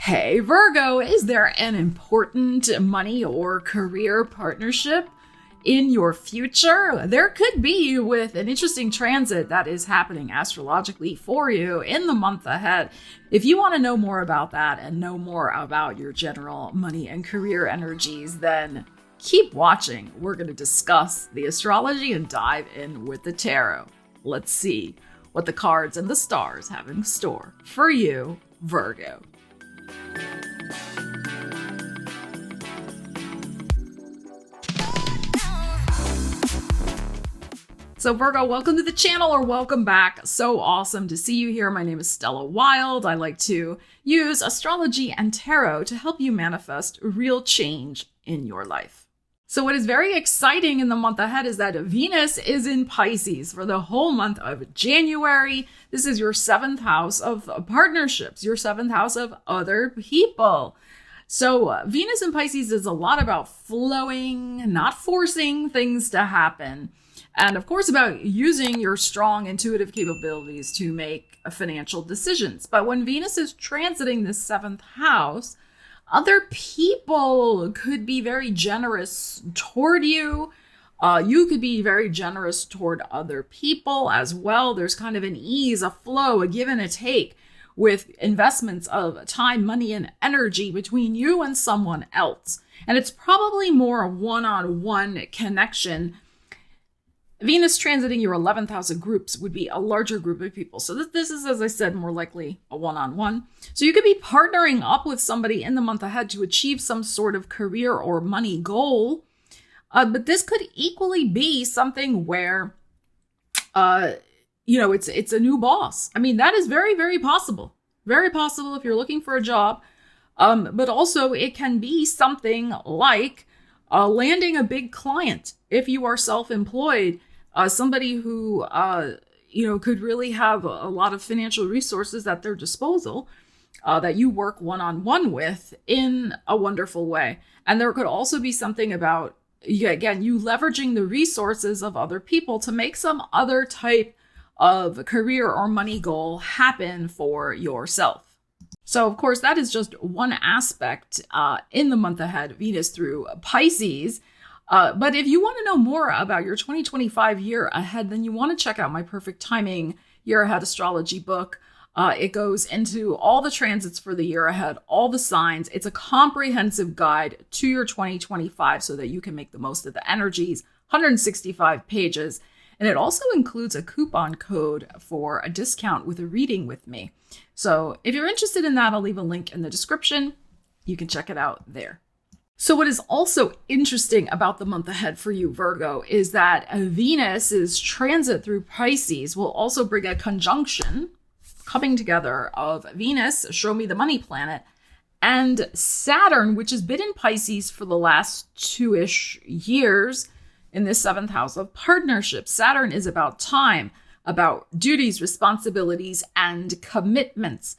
Hey Virgo, is there an important money or career partnership in your future? There could be, with an interesting transit that is happening astrologically for you in the month ahead. If you want to know more about that and know more about your general money and career energies, then keep watching. We're going to discuss the astrology and dive in with the tarot. Let's see what the cards and the stars have in store for you, Virgo. So Virgo, welcome to the channel, or welcome back. So awesome to see you here. My name is Stella Wilde. I like to use astrology and tarot to help you manifest real change in your life. So what is very exciting in the month ahead is that Venus is in Pisces for the whole month of January. This is your 7th house of partnerships, your 7th house of other people. So Venus in Pisces is a lot about flowing, not forcing things to happen. And of course, about using your strong intuitive capabilities to make financial decisions. But when Venus is transiting this 7th house, other people could be very generous toward you. You could be very generous toward other people as well. There's kind of an ease, a flow, a give and a take with investments of time, money, and energy between you and someone else. And it's probably more a one-on-one connection. Venus transiting your 11th house of groups would be a larger group of people. So this is, as I said, more likely a one-on-one. So you could be partnering up with somebody in the month ahead to achieve some sort of career or money goal. But this could equally be something where, it's a new boss. I mean, that is very, very possible. Very possible if you're looking for a job. But also it can be something like landing a big client if you are self-employed. Somebody who, could really have a lot of financial resources at their disposal that you work one-on-one with in a wonderful way. And there could also be something about, again, you leveraging the resources of other people to make some other type of career or money goal happen for yourself. So, of course, that is just one aspect in the month ahead, Venus through Pisces. But if you want to know more about your 2025 year ahead, then you want to check out my Perfect Timing Year Ahead Astrology book. It goes into all the transits for the year ahead, all the signs. It's a comprehensive guide to your 2025 so that you can make the most of the energies, 165 pages. And it also includes a coupon code for a discount with a reading with me. So if you're interested in that, I'll leave a link in the description. You can check it out there. So what is also interesting about the month ahead for you, Virgo, is that Venus's transit through Pisces will also bring a conjunction, coming together of Venus, show me the money planet, and Saturn, which has been in Pisces for the last 2-ish years in this 7th house of partnerships. Saturn is about time, about duties, responsibilities, and commitments.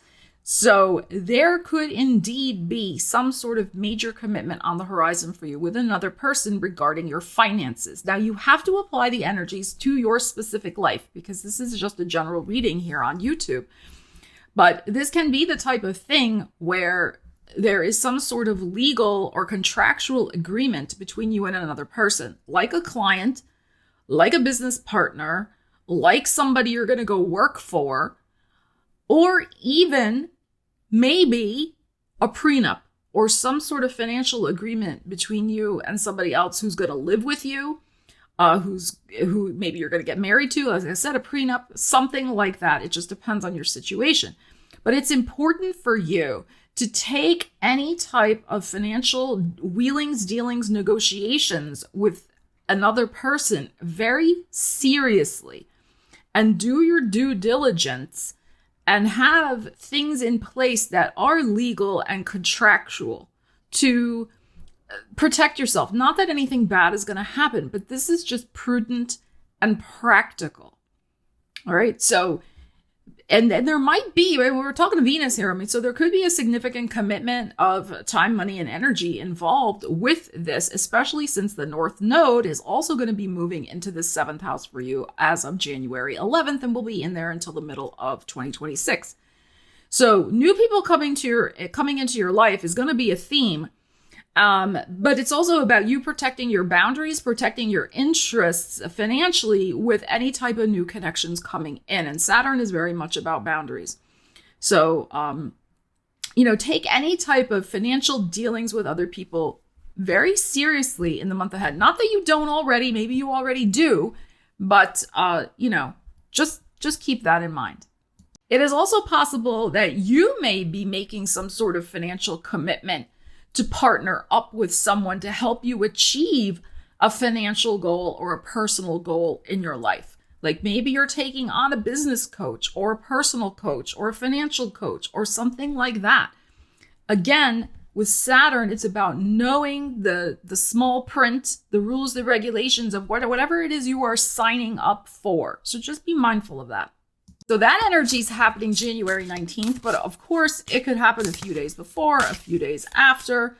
So there could indeed be some sort of major commitment on the horizon for you with another person regarding your finances. Now, you have to apply the energies to your specific life because this is just a general reading here on YouTube. But this can be the type of thing where there is some sort of legal or contractual agreement between you and another person, like a client, like a business partner, like somebody you're going to go work for, or even maybe a prenup or some sort of financial agreement between you and somebody else who's going to live with you, who maybe you're going to get married to. As I said, a prenup, something like that. It just depends on your situation. But it's important for you to take any type of financial wheelings, dealings, negotiations with another person very seriously and do your due diligence and have things in place that are legal and contractual to protect yourself. Not that anything bad is going to happen, but this is just prudent and practical. All right. So, and there might be, we're talking to Venus here. I mean, so there could be a significant commitment of time, money, and energy involved with this, especially since the North Node is also going to be moving into the 7th house for you as of January 11th and will be in there until the middle of 2026. So new people coming into your life is going to be a theme. But it's also about you protecting your boundaries, protecting your interests financially with any type of new connections coming in. And Saturn is very much about boundaries. So, take any type of financial dealings with other people very seriously in the month ahead. Not that you don't already, maybe you already do, but, just keep that in mind. It is also possible that you may be making some sort of financial commitment to partner up with someone to help you achieve a financial goal or a personal goal in your life. Like maybe you're taking on a business coach or a personal coach or a financial coach or something like that. Again, with Saturn, it's about knowing the small print, the rules, the regulations of whatever it is you are signing up for. So just be mindful of that. So that energy is happening January 19th, but of course it could happen a few days before, a few days after.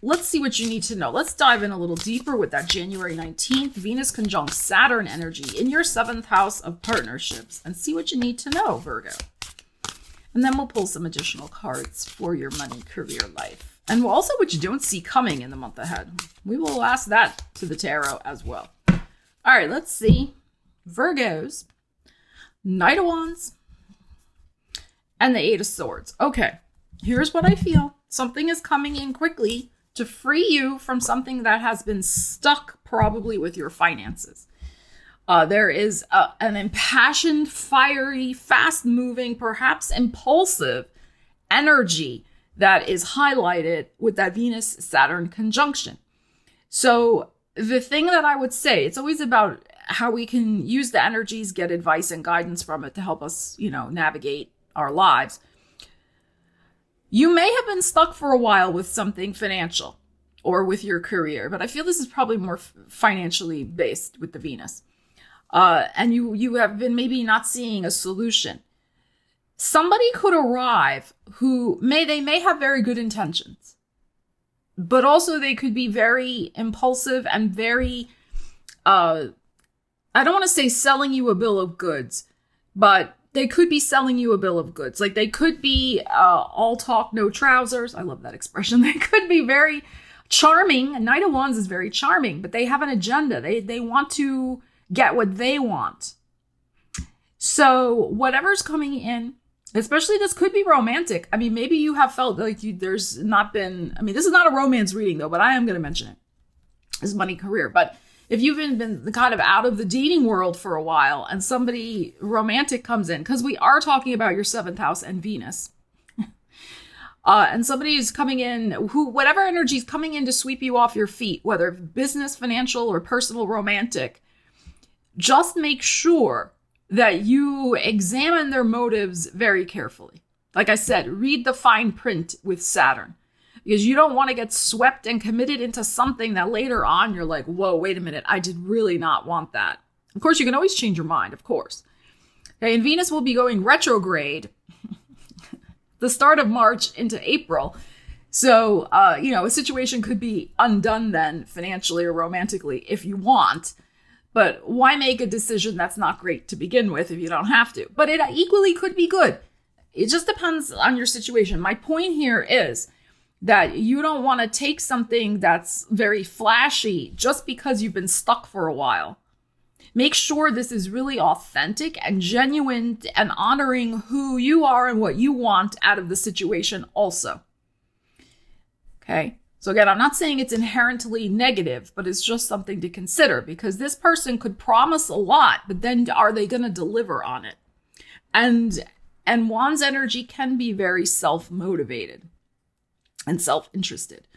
Let's see what you need to know. Let's dive in a little deeper with that January 19th Venus conjunct Saturn energy in your 7th house of partnerships and see what you need to know, Virgo. And then we'll pull some additional cards for your money, career, life. And also what you don't see coming in the month ahead. We will ask that to the tarot as well. All right, let's see. Virgos, Knight of Wands, and the Eight of Swords. Okay, here's what I feel. Something is coming in quickly to free you from something that has been stuck probably with your finances. There is an impassioned, fiery, fast-moving, perhaps impulsive energy that is highlighted with that Venus-Saturn conjunction. So the thing that I would say, it's always about how we can use the energies, get advice and guidance from it to help us, navigate our lives. You may have been stuck for a while with something financial or with your career, but I feel this is probably more financially based with the Venus. And you have been maybe not seeing a solution. Somebody could arrive who may have very good intentions, but also they could be very impulsive and very, I don't want to say selling you a bill of goods, but they could be selling you a bill of goods. Like they could be all talk, no trousers. I love that expression. They could be very charming. A Knight of Wands is very charming, but they have an agenda. They want to get what they want. So whatever's coming in, especially this could be romantic. I mean, maybe you have felt like there's not been, this is not a romance reading though, but I am going to mention it. This is money, career, but if you've been kind of out of the dating world for a while and somebody romantic comes in, because we are talking about your 7th house and Venus, and somebody is coming in whatever energy is coming in to sweep you off your feet, whether business, financial, or personal, romantic, just make sure that you examine their motives very carefully. Like I said, read the fine print with Saturn. Because you don't want to get swept and committed into something that later on you're like, whoa, wait a minute, I did really not want that. Of course, you can always change your mind, of course. Okay, and Venus will be going retrograde the start of March into April. So, a situation could be undone then financially or romantically if you want. But why make a decision that's not great to begin with if you don't have to? But it equally could be good. It just depends on your situation. My point here is that you don't want to take something that's very flashy just because you've been stuck for a while. Make sure this is really authentic and genuine and honoring who you are and what you want out of the situation also. Okay? So again, I'm not saying it's inherently negative, but it's just something to consider because this person could promise a lot, but then are they going to deliver on it? And Wands energy can be very self-motivated and self-interested.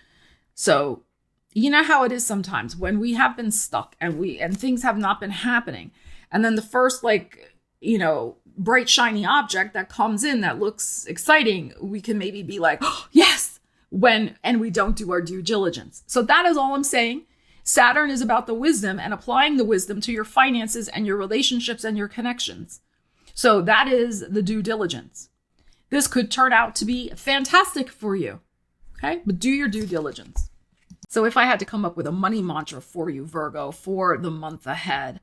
So you know how it is sometimes when we have been stuck and things have not been happening. And then the first bright shiny object that comes in that looks exciting, we can maybe be like, oh, yes, and we don't do our due diligence. So that is all I'm saying. Saturn is about the wisdom and applying the wisdom to your finances and your relationships and your connections. So that is the due diligence. This could turn out to be fantastic for you. Okay, but do your due diligence. So if I had to come up with a money mantra for you, Virgo, for the month ahead,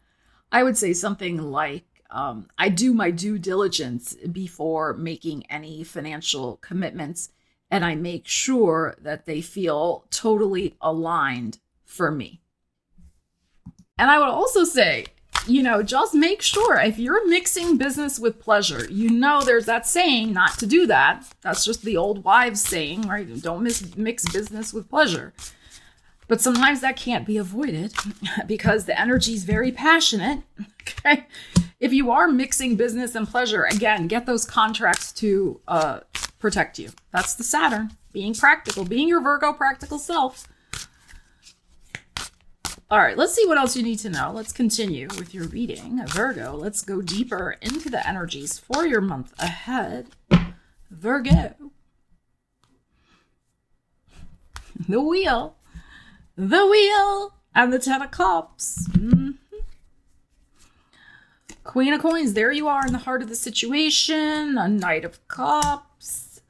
I would say something like, I do my due diligence before making any financial commitments, and I make sure that they feel totally aligned for me. And I would also say, just make sure if you're mixing business with pleasure, there's that saying not to do that. That's just the old wives saying, right? Don't mix business with pleasure. But sometimes that can't be avoided because the energy is very passionate. Okay. If you are mixing business and pleasure, again, get those contracts to protect you. That's the Saturn, being practical, being your Virgo practical self. All right, let's see what else you need to know. Let's continue with your reading, Virgo. Let's go deeper into the energies for your month ahead, Virgo. The wheel, and the Ten of Cups. Queen of Coins, there you are in the heart of the situation, a Knight of Cups,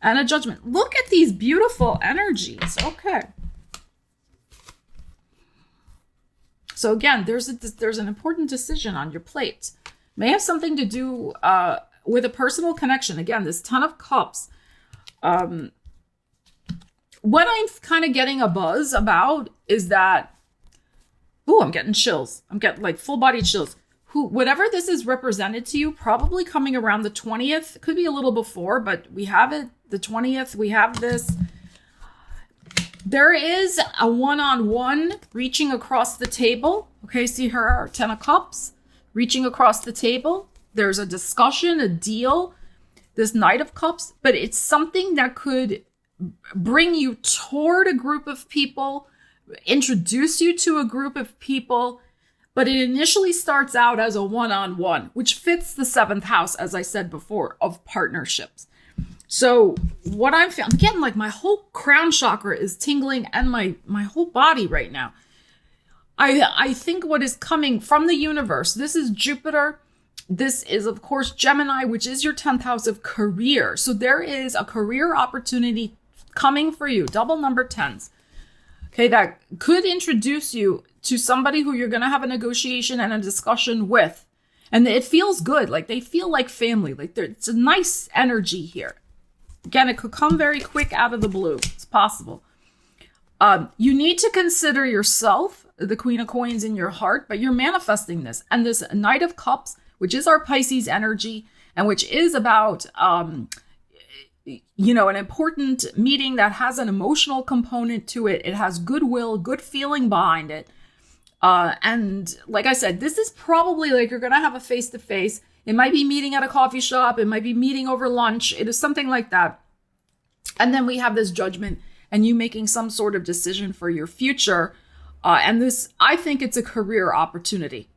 and a Judgment. Look at these beautiful energies. Okay. So again, there's an important decision on your plate. May have something to do with a personal connection. Again, this Ten of Cups. What I'm kind of getting a buzz about is that, I'm getting chills. I'm getting like full body chills. Whatever this is represented to you, probably coming around the 20th, could be a little before, but we have it, the 20th, we have this. There is a one-on-one reaching across the table. Okay, see her, Ten of Cups, reaching across the table. There's a discussion, a deal, this Knight of Cups, but it's something that could bring you toward a group of people, introduce you to a group of people, but it initially starts out as a one-on-one, which fits the 7th house, as I said before, of partnerships. So what I'm feeling, again, like my whole crown chakra is tingling and my whole body right now. I think what is coming from the universe, this is Jupiter. This is, of course, Gemini, which is your 10th house of career. So there is a career opportunity coming for you, double number 10s. Okay, that could introduce you to somebody who you're going to have a negotiation and a discussion with. And it feels good. Like they feel like family. Like it's a nice energy here. Again, it could come very quick out of the blue. It's possible. You need to consider yourself, the Queen of Coins in your heart, but you're manifesting this. And this Knight of Cups, which is our Pisces energy, and which is about, an important meeting that has an emotional component to it. It has goodwill, good feeling behind it. And like I said, this is probably like you're going to have a face-to-face. It might be meeting at a coffee shop. It might be meeting over lunch. It is something like that. And then we have this Judgment and you making some sort of decision for your future. And this, I think it's a career opportunity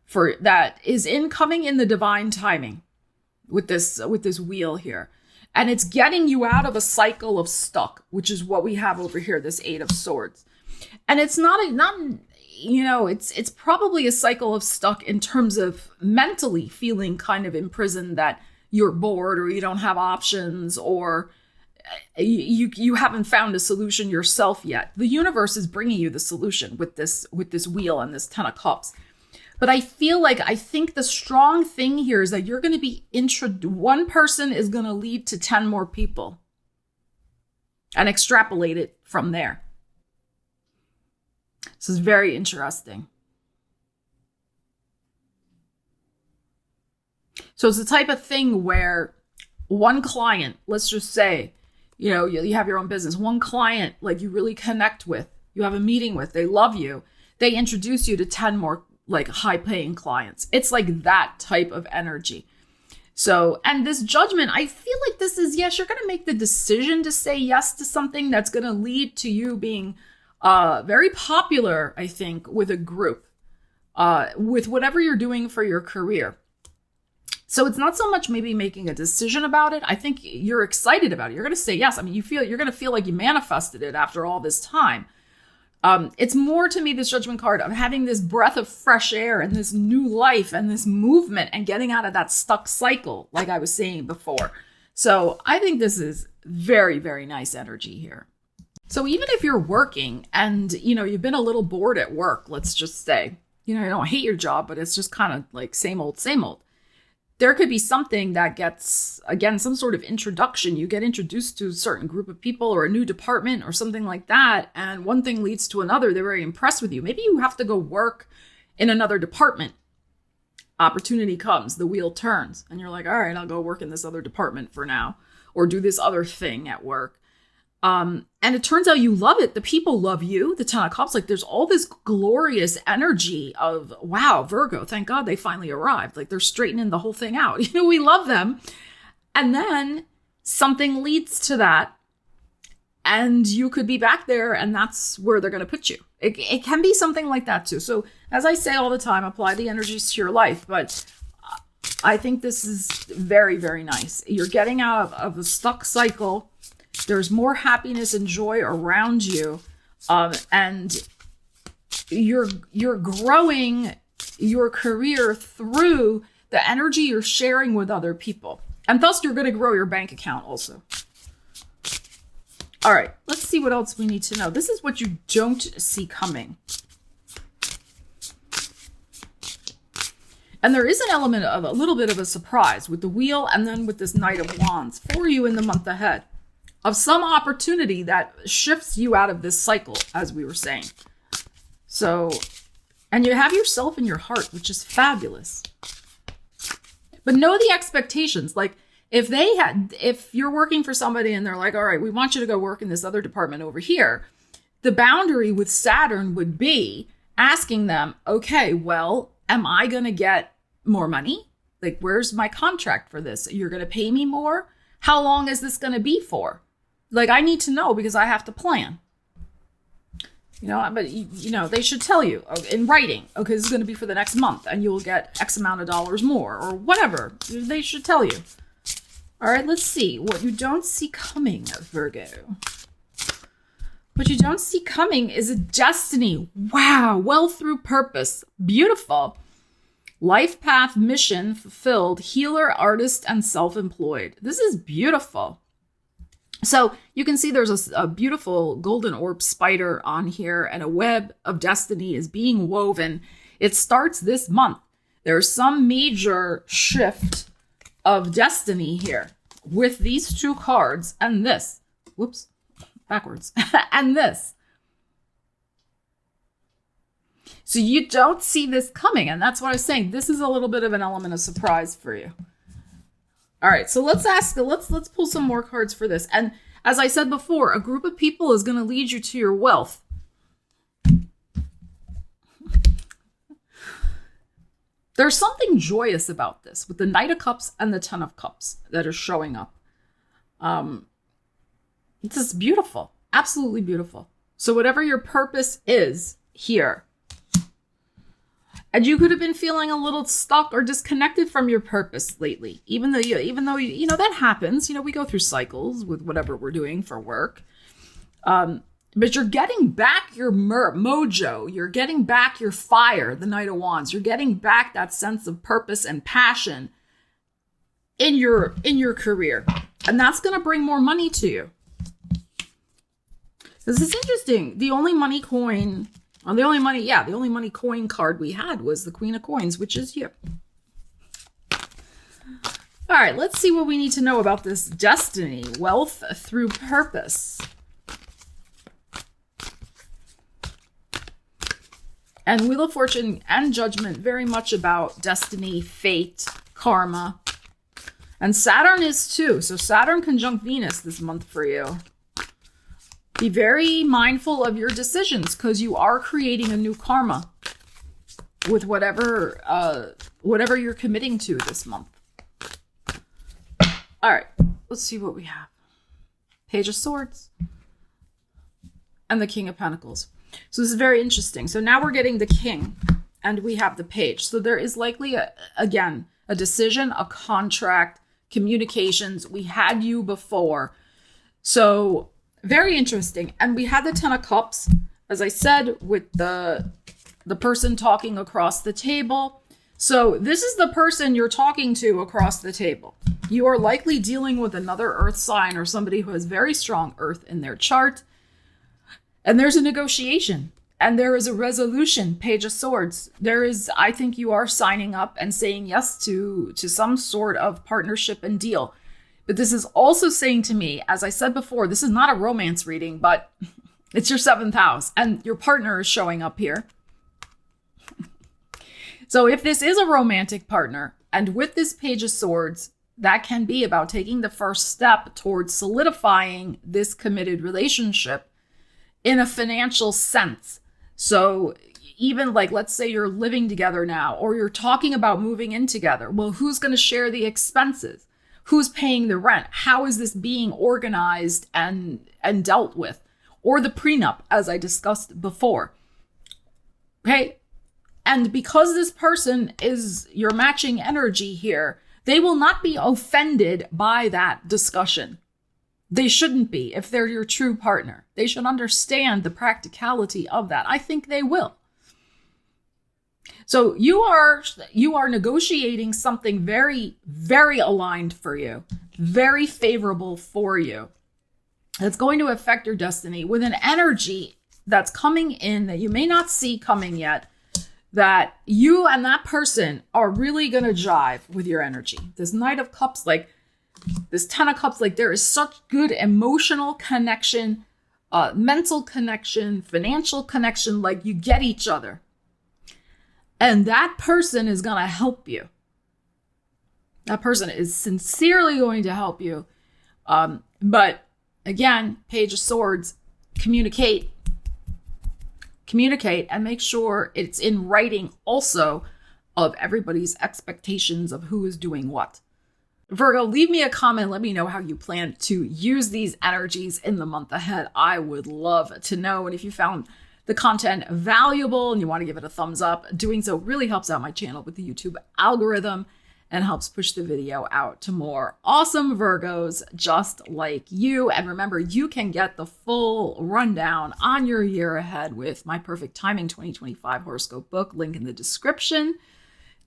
for that is coming in the divine timing with this wheel here. And it's getting you out of a cycle of stuck, which is what we have over here, this 8 of Swords. And it's it's probably a cycle of stuck in terms of mentally feeling kind of imprisoned, that you're bored or you don't have options, or you haven't found a solution yourself yet. The universe is bringing you the solution with this wheel and this 10 of Cups. But I think the strong thing here is that you're going to be one person is going to lead to 10 more people and extrapolate it from there. This is very interesting. So it's the type of thing where one client, let's just say, you have your own business, one client, like you really connect with, you have a meeting with, they love you, they introduce you to 10 more like high paying clients. It's like that type of energy. So, and this Judgment, I feel like this is, yes, you're going to make the decision to say yes to something that's going to lead to you being very popular, I think, with a group, with whatever you're doing for your career. So it's not so much maybe making a decision about it. I think you're excited about it. You're going to say yes. I mean, you're going to feel like you manifested it after all this time. It's more to me, this Judgment card, of having this breath of fresh air and this new life and this movement and getting out of that stuck cycle, like I was saying before. So I think this is very, very nice energy here. So even if you're working and, you've been a little bored at work, let's just say, You know, you don't hate your job, but it's just kind of like same old, same old. There could be something that gets, again, some sort of introduction. You get introduced to a certain group of people or a new department or something like that. And one thing leads to another. They're very impressed with you. Maybe you have to go work in another department. Opportunity comes, the wheel turns, and you're like, all right, I'll go work in this other department for now, or do this other thing at work. And it turns out you love it. The people love you, the Ten of Cups. Like there's all this glorious energy of, wow, Virgo, thank God they finally arrived. Like they're straightening the whole thing out. You know, we love them. And then something leads to that. And you could be back there and that's where they're going to put you. It can be something like that too. So as I say all the time, apply the energies to your life. But I think this is very, very nice. You're getting out of a stuck cycle. There's more happiness and joy around you. And you're growing your career through the energy you're sharing with other people. And thus you're going to grow your bank account also. All right, let's see what else we need to know. This is what you don't see coming. And there is an element of a little bit of a surprise with the wheel and then with this Knight of Wands for you in the month ahead of some opportunity that shifts you out of this cycle, as we were saying. So, and you have yourself in your heart, which is fabulous. But know the expectations. Like, if you're working for somebody and they're like, all right, we want you to go work in this other department over here, the boundary with Saturn would be asking them, okay, well, am I going to get more money? Like, where's my contract for this? You're going to pay me more? How long is this going to be for? Like, I need to know because I have to plan. You know, but, you know, they should tell you in writing, okay, this is going to be for the next month and you'll get X amount of dollars more or whatever. They should tell you. All right, let's see what you don't see coming, Virgo. What you don't see coming is a destiny. Wow, well through purpose. Beautiful. Life path, mission fulfilled, healer, artist, and self-employed. This is beautiful. So you can see there's a beautiful golden orb spider on here and a web of destiny is being woven. It starts this month. There's some major shift of destiny here with these two cards and this. Whoops, backwards. And this. So you don't see this coming. And that's what I was saying. This is a little bit of an element of surprise for you. All right, so let's pull some more cards for this. And as I said before, a group of people is going to lead you to your wealth. There's something joyous about this with the Knight of Cups and the Ten of Cups that are showing up. This is beautiful, absolutely beautiful. So whatever your purpose is here, and you could have been feeling a little stuck or disconnected from your purpose lately, even though you know that happens. You know, we go through cycles with whatever we're doing for work. But you're getting back your mojo. You're getting back your fire, the Knight of Wands. You're getting back that sense of purpose and passion in your career. And that's going to bring more money to you. This is interesting. The only money coin card we had was the Queen of Coins, which is you. All right, let's see what we need to know about this destiny. Wealth through purpose. And Wheel of Fortune and Judgment, very much about destiny, fate, karma. And Saturn is too. So Saturn conjunct Venus this month for you. Be very mindful of your decisions because you are creating a new karma with whatever you're committing to this month. All right, let's see what we have. Page of Swords and the King of Pentacles. So this is very interesting. So now we're getting the King and we have the Page. So there is likely, again, a decision, a contract, communications. We had you before. So very interesting. And we had the Ten of Cups, as I said, with the person talking across the table. So this is the person you're talking to across the table. You are likely dealing with another earth sign or somebody who has very strong earth in their chart. And there's a negotiation. And there is a resolution, Page of Swords. There is, I think you are signing up and saying yes to some sort of partnership and deal. But this is also saying to me, as I said before, this is not a romance reading, but it's your 7th house and your partner is showing up here. So if this is a romantic partner, and with this Page of Swords, that can be about taking the first step towards solidifying this committed relationship in a financial sense. So even like, let's say you're living together now, or you're talking about moving in together. Well, who's going to share the expenses? Who's paying the rent? How is this being organized and dealt with? Or the prenup, as I discussed before. Okay. And because this person is your matching energy here, they will not be offended by that discussion. They shouldn't be if they're your true partner. They should understand the practicality of that. I think they will. So you are negotiating something very, very aligned for you, very favorable for you. That's going to affect your destiny with an energy that's coming in that you may not see coming yet, that you and that person are really going to jive with your energy. This Knight of Cups, like this 10 of Cups, like there is such good emotional connection, mental connection, financial connection, like you get each other. And that person is going to help you. That person is sincerely going to help you. But again, Page of Swords, communicate and make sure it's in writing also of everybody's expectations of who is doing what. Virgo, leave me a comment. Let me know how you plan to use these energies in the month ahead. I would love to know. And if you found the content valuable and you want to give it a thumbs up, doing so really helps out my channel with the YouTube algorithm and helps push the video out to more awesome Virgos just like you. And remember, you can get the full rundown on your year ahead with my Perfect Timing 2025 horoscope book, link in the description.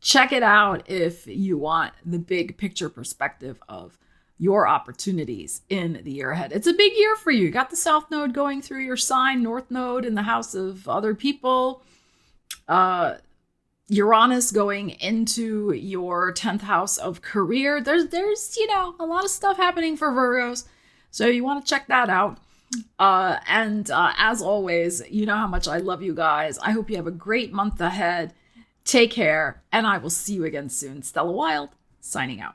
Check it out if you want the big picture perspective of your opportunities in the year ahead. It's a big year for you. You got the South Node going through your sign, North Node in the house of other people. Uranus going into your 10th house of career. There's a lot of stuff happening for Virgos. So you want to check that out. And as always, you know how much I love you guys. I hope you have a great month ahead. Take care, and I will see you again soon. Stella Wilde, signing out.